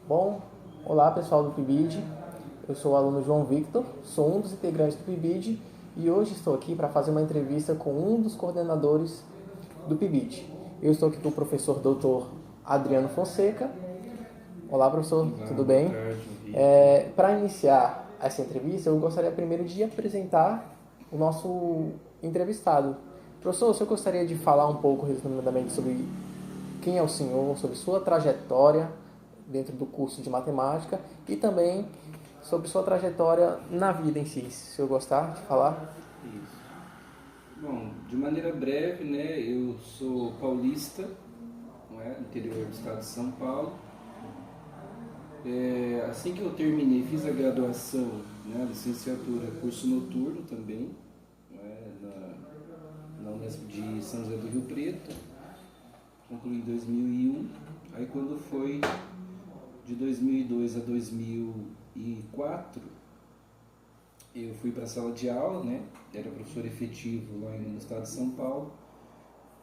Bom, olá pessoal do PIBID, eu sou o aluno João Victor, sou um dos integrantes do PIBID e hoje estou aqui para fazer uma entrevista com um dos coordenadores do PIBID. Eu estou aqui com o professor Dr. Adriano Fonseca. Olá professor, Olá, tudo boa bem? tarde, Victor. Para iniciar essa entrevista, eu gostaria primeiro de apresentar o nosso entrevistado. Professor, você gostaria de falar um pouco resumidamente sobre quem é o senhor, sobre sua trajetória dentro do curso de matemática e também sobre sua trajetória na vida em si, se eu gostar de falar? Isso. Bom, de maneira breve, né, eu sou paulista, não é, interior do estado de São Paulo. Assim que eu terminei, fiz a graduação, né, a licenciatura, curso noturno também, não é, na Unesp de São José do Rio Preto, concluí em 2001. Aí quando foi de 2002 a 2004, eu fui para a sala de aula, né? Era professor efetivo lá no estado de São Paulo.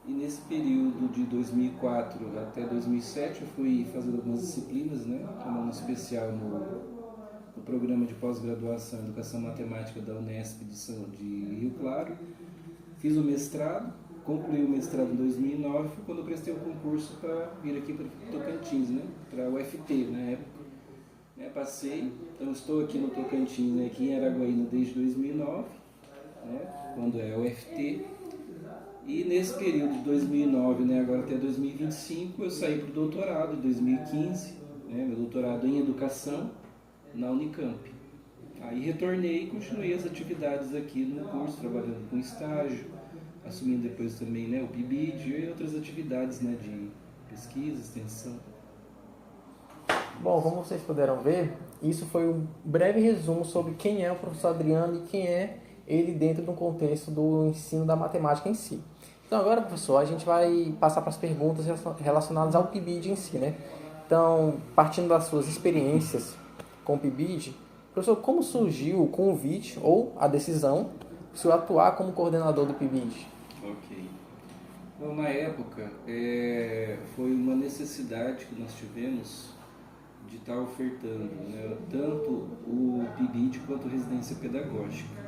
E nesse período de 2004 até 2007 eu fui fazendo algumas disciplinas, né? Tomando especial no programa de pós-graduação em Educação Matemática da Unesp de Rio Claro. Fiz o mestrado, concluí o mestrado em 2009, quando eu prestei o concurso para vir aqui para Tocantins, né? Para a UFT na época. Passei, então estou aqui no Tocantins, né, aqui em Araguaína desde 2009, né, quando é UFT, e nesse período de 2009, né, agora até 2025, eu saí para o doutorado em 2015, né, meu doutorado em Educação na Unicamp. Aí retornei e continuei as atividades aqui no curso, trabalhando com estágio, assumindo depois também, né, o PIBID e outras atividades, né, de pesquisa, extensão. Bom, como vocês puderam ver, isso foi um breve resumo sobre quem é o professor Adriano e quem é ele dentro do contexto do ensino da matemática em si. Então agora, professor, a gente vai passar para as perguntas relacionadas ao PIBID em si, né? Então, partindo das suas experiências com o PIBID, professor, como surgiu o convite ou a decisão de o senhor atuar como coordenador do PIBID? Ok. Bom, na época, foi uma necessidade que nós tivemos de estar ofertando, né, tanto o PIBID quanto a residência pedagógica.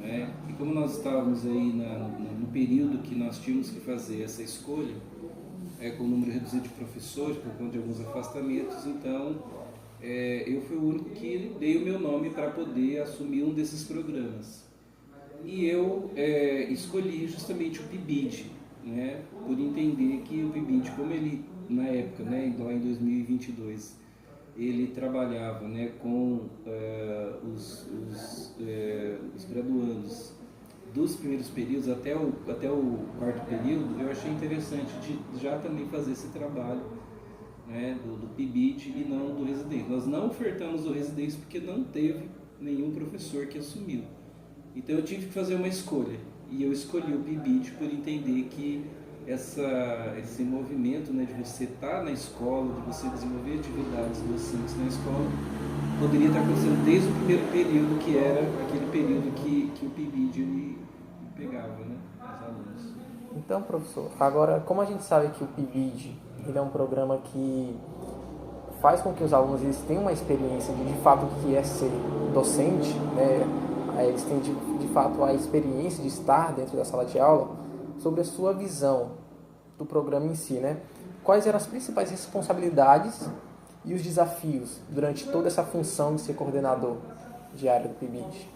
Né? E como nós estávamos aí no período que nós tínhamos que fazer essa escolha, com o número reduzido de professores, por conta de alguns afastamentos, então eu fui o único que dei o meu nome para poder assumir um desses programas. E eu escolhi justamente o PIBID, né, por entender que o PIBID, como ele, na época, né, lá em 2022, ele trabalhava, né, com os graduandos dos primeiros períodos até o quarto período, eu achei interessante de já também fazer esse trabalho, né, do PIBID e não do residência. Nós não ofertamos o residência porque não teve nenhum professor que assumiu. Então eu tive que fazer uma escolha e eu escolhi o PIBID por entender que esse movimento, né, de você estar na escola, de você desenvolver atividades docentes na escola, poderia estar acontecendo desde o primeiro período, que era aquele período que o PIBID ele pegava, né, os alunos. Então, professor, agora, como a gente sabe que o PIBID ele é um programa que faz com que os alunos eles tenham uma experiência de fato o que é ser docente, né? Eles têm de fato a experiência de estar dentro da sala de aula, sobre a sua visão do programa em si, né? Quais eram as principais responsabilidades e os desafios durante toda essa função de ser coordenador de área do PIBID?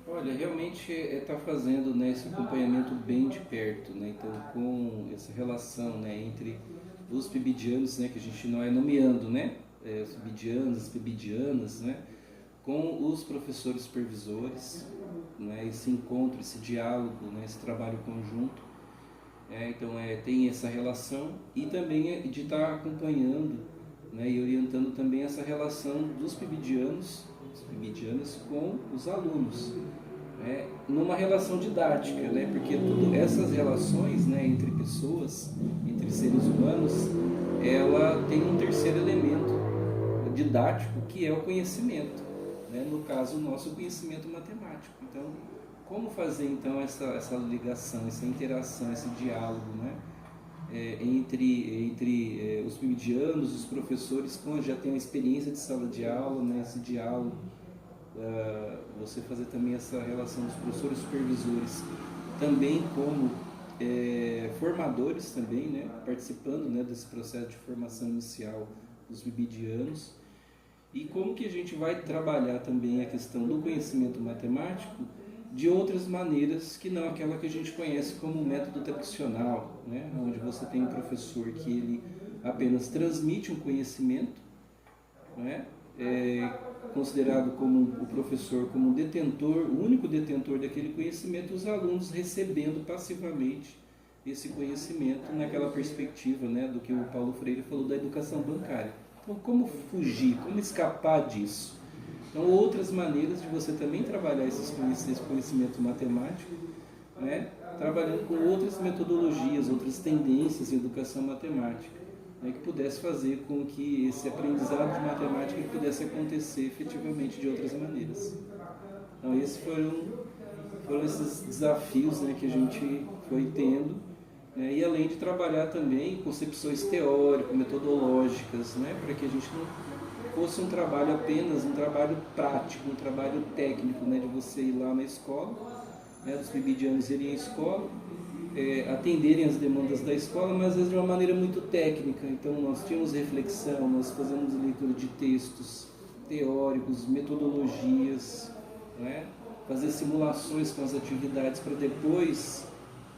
Olha, realmente está fazendo, né, esse acompanhamento bem de perto, né? Então, com essa relação, né, entre os PIBIdianos, né, que a gente não é nomeando, né, os PIBIdianos, as PIBIdianas, né, com os professores supervisores, né, esse encontro, esse diálogo, né, esse trabalho conjunto. Então tem essa relação e também de estar acompanhando, né, e orientando também essa relação dos PIBIdianos, PIBIdianas com os alunos, né, numa relação didática, né, porque essas relações, né, entre pessoas, entre seres humanos, ela tem um terceiro elemento didático que é o conhecimento, né, no caso o nosso conhecimento matemático. Então, como fazer então essa ligação, essa interação, esse diálogo, né, entre os PIBidianos, os professores, quando já tem uma experiência de sala de aula, né, esse diálogo, você fazer também essa relação dos professores supervisores, também como formadores também, né, participando, né, desse processo de formação inicial dos PIBidianos, e como que a gente vai trabalhar também a questão do conhecimento matemático de outras maneiras que não aquela que a gente conhece como método tradicional, né? Onde você tem um professor que ele apenas transmite um conhecimento, né? Considerado como o professor como detentor, o único detentor daquele conhecimento, os alunos recebendo passivamente esse conhecimento naquela perspectiva, né, do que o Paulo Freire falou da educação bancária. Então, como fugir, como escapar disso? Então, outras maneiras de você também trabalhar esse conhecimento matemático, né, trabalhando com outras metodologias, outras tendências em educação matemática, né, que pudesse fazer com que esse aprendizado de matemática pudesse acontecer efetivamente de outras maneiras. Então, esses foram esses desafios, né, que a gente foi tendo, né, e além de trabalhar também concepções teóricas, metodológicas, né, para que a gente não fosse um trabalho apenas, um trabalho prático, um trabalho técnico, né, de você ir lá na escola, né, dos PIBidianos irem à escola, atenderem as demandas da escola, mas às vezes de uma maneira muito técnica. Então nós tínhamos reflexão, nós fazemos leitura de textos teóricos, metodologias, né, fazer simulações com as atividades para depois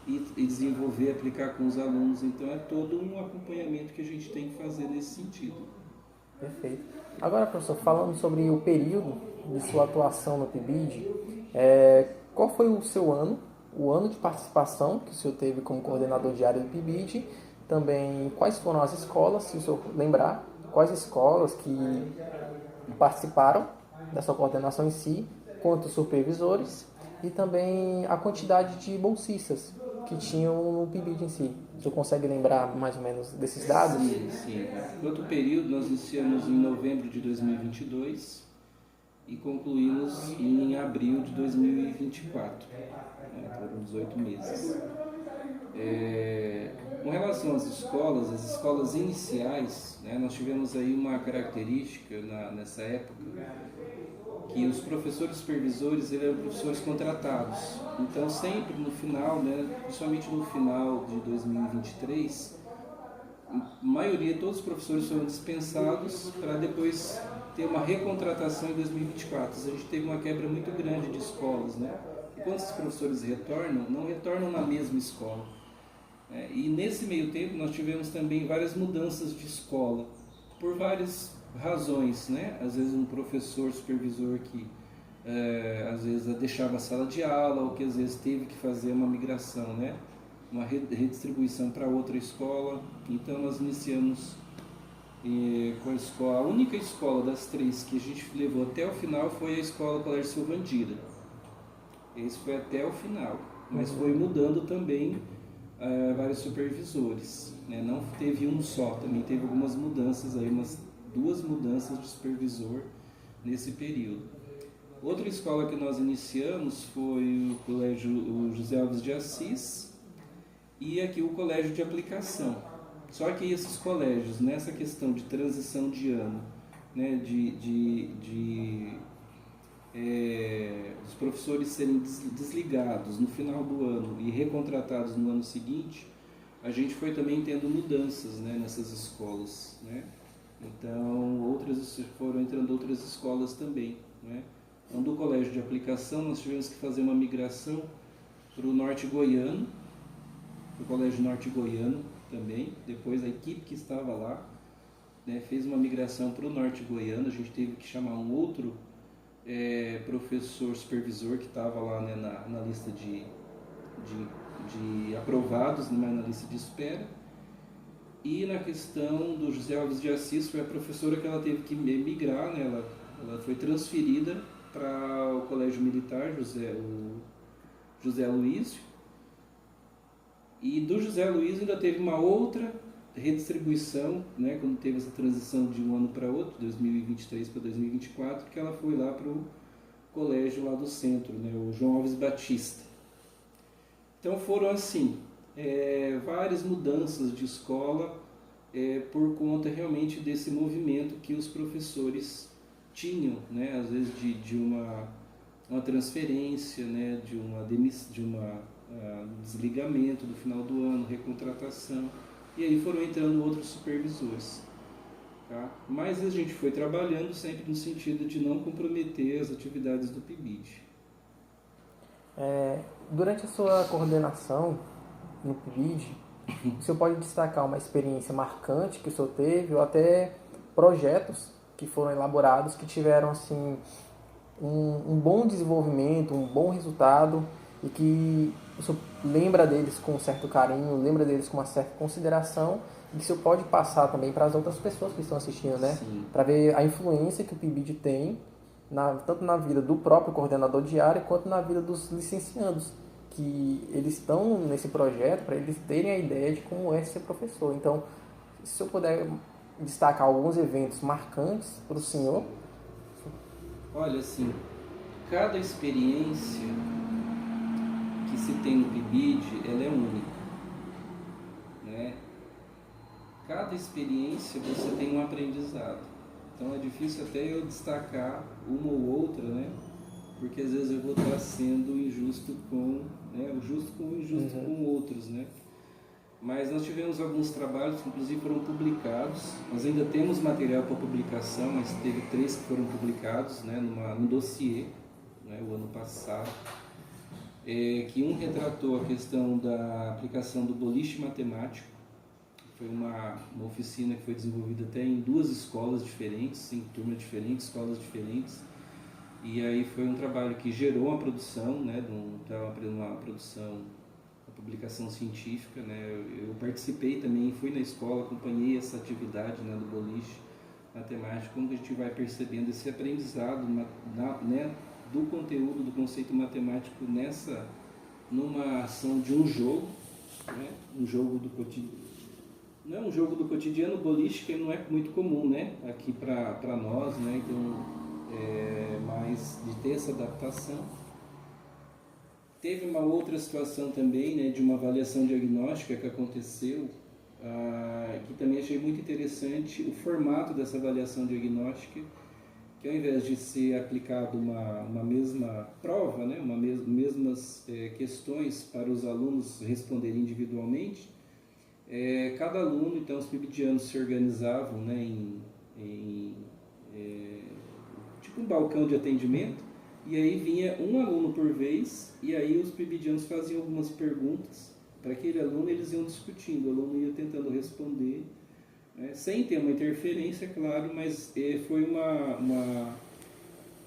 e desenvolver, aplicar com os alunos. Então é todo um acompanhamento que a gente tem que fazer nesse sentido. Perfeito. Agora, professor, falando sobre o período de sua atuação no PIBID, qual foi o seu ano, o ano de participação que o senhor teve como coordenador de área do PIBID? Também, quais foram as escolas, se o senhor lembrar, quais escolas que participaram da sua coordenação em si, quantos supervisores, e também a quantidade de bolsistas que tinham no PIBID em si. O senhor consegue lembrar mais ou menos desses dados? Sim, sim. No outro período, nós iniciamos em novembro de 2022 e concluímos em abril de 2024. Foram 18 meses. Com relação às escolas, as escolas iniciais, né, nós tivemos aí uma característica nessa época, que os professores supervisores eram professores contratados. Então sempre no final, né, principalmente no final de 2023, a maioria, todos os professores foram dispensados para depois ter uma recontratação em 2024. A gente teve uma quebra muito grande de escolas, né? E quando esses professores retornam, não retornam na mesma escola. E nesse meio tempo nós tivemos também várias mudanças de escola, por várias razões, né? Às vezes um professor supervisor que às vezes deixava a sala de aula, ou que às vezes teve que fazer uma migração, né? Uma redistribuição para outra escola. Então nós iniciamos com a escola, a única escola das três que a gente levou até o final foi a escola Colégio Silvandira. Esse foi até o final, mas foi mudando também vários supervisores, né? Não teve um só, também teve algumas mudanças aí, umas 2 mudanças de supervisor nesse período. Outra escola que nós iniciamos foi o Colégio José Alves de Assis e aqui o Colégio de Aplicação. Só que esses colégios, nessa questão de transição de ano, né, os professores serem desligados no final do ano e recontratados no ano seguinte, a gente foi também tendo mudanças, né, nessas escolas, né? Então foram entrando outras escolas também, né? Então, do colégio de aplicação nós tivemos que fazer uma migração para o Norte Goiano, para o Colégio Norte Goiano também. Depois a equipe que estava lá, né, fez uma migração para o Norte Goiano. A gente teve que chamar um outro professor supervisor que estava lá, né, na lista de aprovados, mas na lista de espera. E na questão do José Alves de Assis, foi a professora que ela teve que migrar, né, ela foi transferida para o Colégio Militar José Luísio. E do José Luísio ainda teve uma outra redistribuição, né, quando teve essa transição de um ano para outro, 2023 para 2024, que ela foi lá para o colégio lá do centro, né, o João Alves Batista. Então foram assim, várias mudanças de escola por conta realmente desse movimento que os professores tinham, né? Às vezes de uma transferência, né? de desligamento do final do ano, recontratação, e aí foram entrando outros supervisores. Tá? Mas a gente foi trabalhando sempre no sentido de não comprometer as atividades do PIBID. Durante a sua coordenação no PIBID, o senhor pode destacar uma experiência marcante que o senhor teve ou até projetos que foram elaborados que tiveram assim um bom desenvolvimento, um bom resultado e que o senhor lembra deles com um certo carinho, lembra deles com uma certa consideração e que o senhor pode passar também para as outras pessoas que estão assistindo, né? Para ver a influência que o PIBID tem tanto na vida do próprio coordenador de área quanto na vida dos licenciandos, que eles estão nesse projeto para eles terem a ideia de como é ser professor. Então, se eu puder destacar alguns eventos marcantes para o senhor. Olha, assim, cada experiência que se tem no PIBID, ela é única, né? Cada experiência você tem um aprendizado. Então é difícil até eu destacar uma ou outra, né? Porque às vezes eu vou estar sendo injusto com, né? O justo com o injusto com outros, né? Mas nós tivemos alguns trabalhos que inclusive foram publicados. Nós ainda temos material para publicação, mas teve 3 que foram publicados, né? Num dossiê, né? O ano passado. Que um retratou a questão da aplicação do boliche matemático. Foi uma oficina que foi desenvolvida até em 2 escolas diferentes, em turmas diferentes, escolas diferentes. E aí foi um trabalho que gerou uma produção, né, uma publicação científica, né. Eu participei também, fui na escola, acompanhei essa atividade, né, do boliche matemático, como a gente vai percebendo esse aprendizado, né, do conteúdo, do conceito matemático numa ação de um jogo, né, um jogo do cotidiano. Não é um jogo do cotidiano, boliche, que não é muito comum, né, aqui para nós, né, então mais de ter essa adaptação. Teve uma outra situação também, né, de uma avaliação diagnóstica que aconteceu, que também achei muito interessante o formato dessa avaliação diagnóstica, que ao invés de ser aplicado uma mesma prova, né, mesmas questões para os alunos responderem individualmente, cada aluno, então os PIBIDianos se organizavam, né, tipo um balcão de atendimento, e aí vinha um aluno por vez, e aí os PIBIDianos faziam algumas perguntas para aquele aluno, eles iam discutindo, o aluno ia tentando responder, né, sem ter uma interferência, claro, mas foi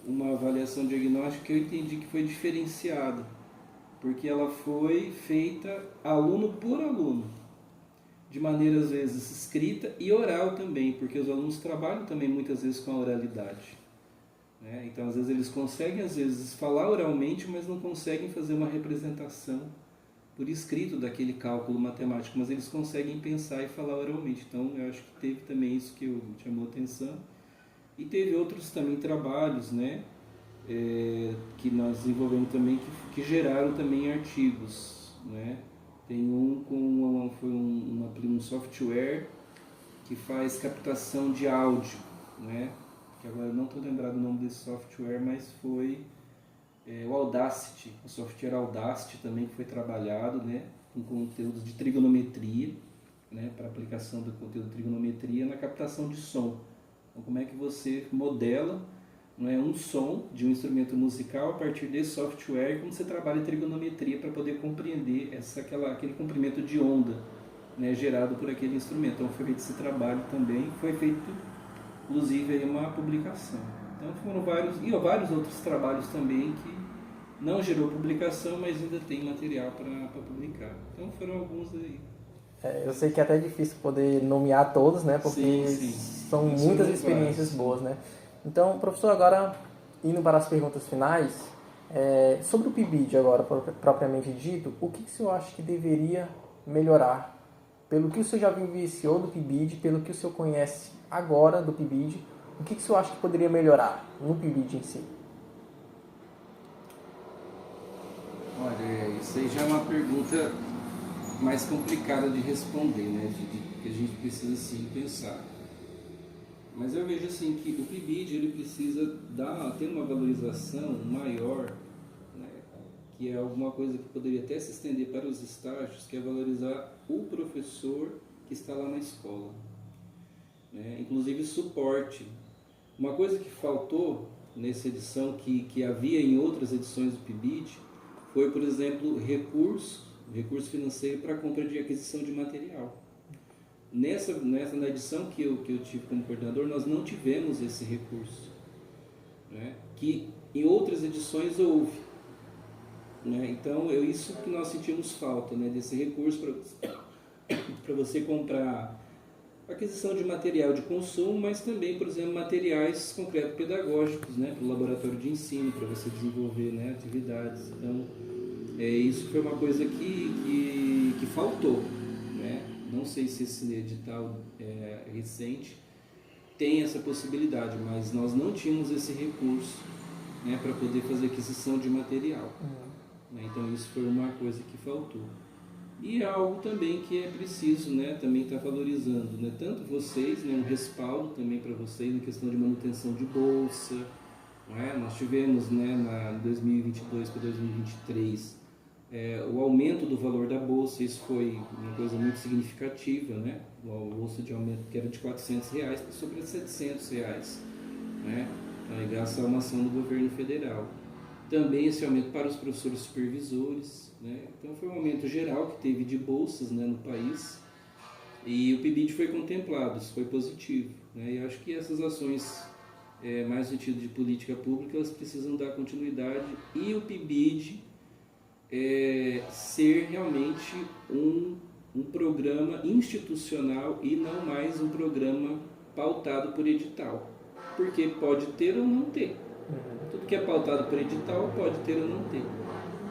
uma avaliação diagnóstica que eu entendi que foi diferenciada, porque ela foi feita aluno por aluno, de maneira às vezes escrita e oral também, porque os alunos trabalham também muitas vezes com a oralidade, né? Então às vezes eles conseguem às vezes falar oralmente, mas não conseguem fazer uma representação por escrito daquele cálculo matemático, mas eles conseguem pensar e falar oralmente. Então eu acho que teve também isso que chamou atenção. E teve outros também trabalhos, né, que nós desenvolvemos também, que geraram também artigos, né? Tem foi um software que faz captação de áudio, né? Que agora eu não estou lembrado o nome desse software, mas foi o Audacity, o software Audacity também que foi trabalhado, né, com conteúdos de trigonometria, né, para aplicação do conteúdo de trigonometria na captação de som. Então, como é que você modela, não é, um som de um instrumento musical a partir desse software, e como você trabalha em trigonometria para poder compreender aquele comprimento de onda, né, gerado por aquele instrumento. Então foi feito esse trabalho também, foi feito inclusive aí uma publicação. Então foram vários outros trabalhos também que não gerou publicação, mas ainda tem material para publicar. Então foram alguns aí. Eu sei que é até difícil poder nomear todos, né, porque sim. São muitas experiências boas, né. Então, professor, agora indo para as perguntas finais, sobre o PIBID agora, propriamente dito, o que o senhor acha que deveria melhorar? Pelo que o senhor já vivenciou do PIBID, pelo que o senhor conhece agora do PIBID, o que o senhor acha que poderia melhorar no PIBID em si? Olha, isso aí já é uma pergunta mais complicada de responder, né? Que a gente precisa sim pensar. Mas eu vejo assim que o PIBID ele precisa ter uma valorização maior, né? Que é alguma coisa que poderia até se estender para os estágios, que é valorizar o professor que está lá na escola, né? Inclusive suporte. Uma coisa que faltou nessa edição, que havia em outras edições do PIBID, foi, por exemplo, recurso financeiro para compra de aquisição de material. Na edição que eu tive como coordenador, nós não tivemos esse recurso, né? Que em outras edições houve, né? Então, isso que nós sentimos falta, né? Desse recurso para você comprar aquisição de material de consumo, mas também, por exemplo, materiais concretos pedagógicos, né? Para o laboratório de ensino, para você desenvolver, né, atividades. Então, isso foi uma coisa que faltou, né? Não sei se esse edital recente tem essa possibilidade, mas nós não tínhamos esse recurso, né, para poder fazer aquisição de material. Né? Então isso foi uma coisa que faltou. E é algo também que é preciso, né, também estar valorizando, né, tanto vocês, né, um respaldo também para vocês na questão de manutenção de bolsa. Não é? Nós tivemos, né, na 2022 para 2023 o aumento do valor da bolsa, isso foi uma coisa muito significativa, né? O bolsa de aumento que era de R$400 passou para R$700, né? Graças a uma ação do governo federal. Também esse aumento para os professores supervisores, né? Então foi um aumento geral que teve de bolsas, né, no país, e o PIBID foi contemplado, isso foi positivo, né? E acho que essas ações mais no sentido de política pública, elas precisam dar continuidade, e o PIBID ser realmente um programa institucional e não mais um programa pautado por edital, porque pode ter ou não ter. Tudo que é pautado por edital pode ter ou não ter.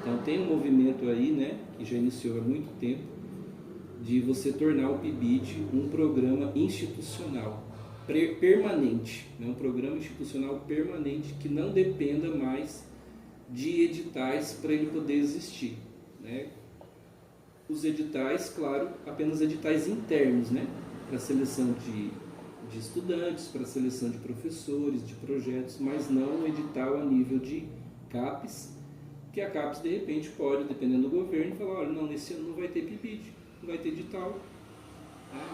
Então tem um movimento aí, né, que já iniciou há muito tempo, de você tornar o PIBID um programa institucional permanente, né, um programa institucional permanente que não dependa mais de editais para ele poder existir, né? Os editais, claro, apenas editais internos, né, para seleção de estudantes, para seleção de professores, de projetos, mas não um edital a nível de CAPES, que a CAPES de repente pode, dependendo do governo, falar, olha, não, nesse ano não vai ter PIBID, não vai ter edital.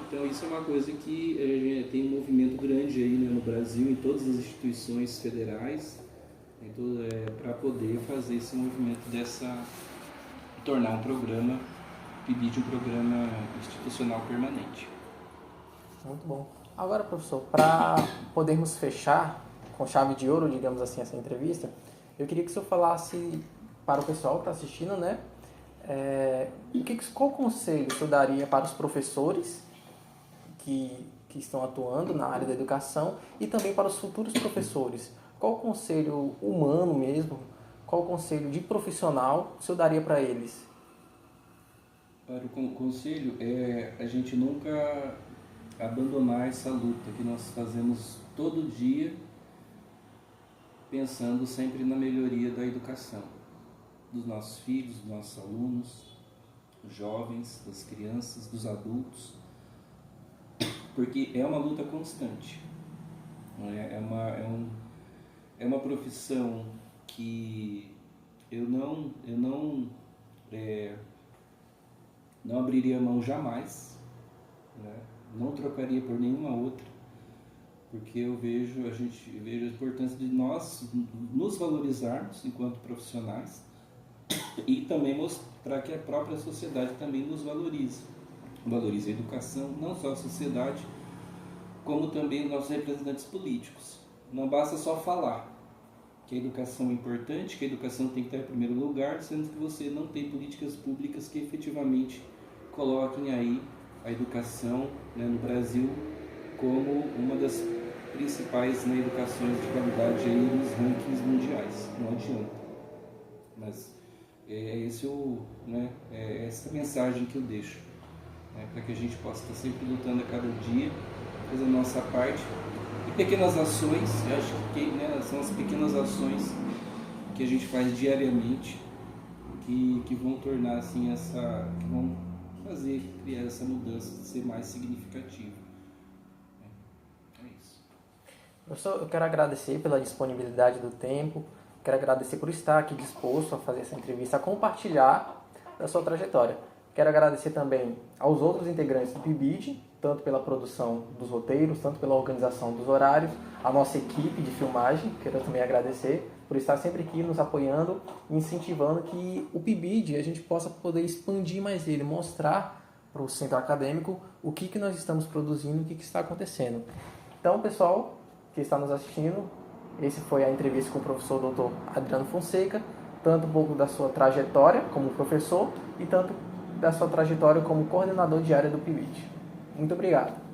Então isso é uma coisa que tem um movimento grande aí, né, no Brasil, em todas as instituições federais, para poder fazer esse movimento tornar um programa PIBID um programa institucional permanente. Muito bom. Agora, professor, para podermos fechar com chave de ouro, digamos assim, essa entrevista, eu queria que o senhor falasse para o pessoal que está assistindo, né, qual conselho o senhor daria para os professores que estão atuando na área da educação e também para os futuros professores? Qual o conselho humano mesmo, qual o conselho de profissional o senhor daria para eles? Para o conselho a gente nunca abandonar essa luta que nós fazemos todo dia, pensando sempre na melhoria da educação dos nossos filhos, dos nossos alunos, dos jovens, das crianças, dos adultos, porque é uma luta constante. É uma profissão que eu não abriria mão jamais, né? Não trocaria por nenhuma outra, porque eu vejo a importância de nós nos valorizarmos enquanto profissionais e também mostrar que a própria sociedade também nos valoriza a educação, não só a sociedade, como também nossos representantes políticos. Não basta só falar que a educação é importante, que a educação tem que estar em primeiro lugar, sendo que você não tem políticas públicas que efetivamente coloquem aí a educação, né, no Brasil como uma das principais, né, educações de qualidade aí nos rankings mundiais. Não adianta. Mas é essa mensagem que eu deixo, né, para que a gente possa estar sempre lutando a cada dia, fazer a nossa parte. E pequenas ações, eu acho que, né, são as pequenas ações que a gente faz diariamente que vão tornar assim criar essa mudança, ser mais significativa. É isso. Professor, eu quero agradecer pela disponibilidade do tempo, quero agradecer por estar aqui disposto a fazer essa entrevista, a compartilhar da sua trajetória. Quero agradecer também aos outros integrantes do PIBID, tanto pela produção dos roteiros, tanto pela organização dos horários, a nossa equipe de filmagem, quero também agradecer por estar sempre aqui nos apoiando e incentivando que o PIBID a gente possa poder expandir mais ele, mostrar para o centro acadêmico o que nós estamos produzindo, o que está acontecendo. Então, pessoal que está nos assistindo, esse foi a entrevista com o professor Dr. Adriano Fonseca, tanto um pouco da sua trajetória como professor e tanto da sua trajetória como coordenador de área do PIBID. Muito obrigado.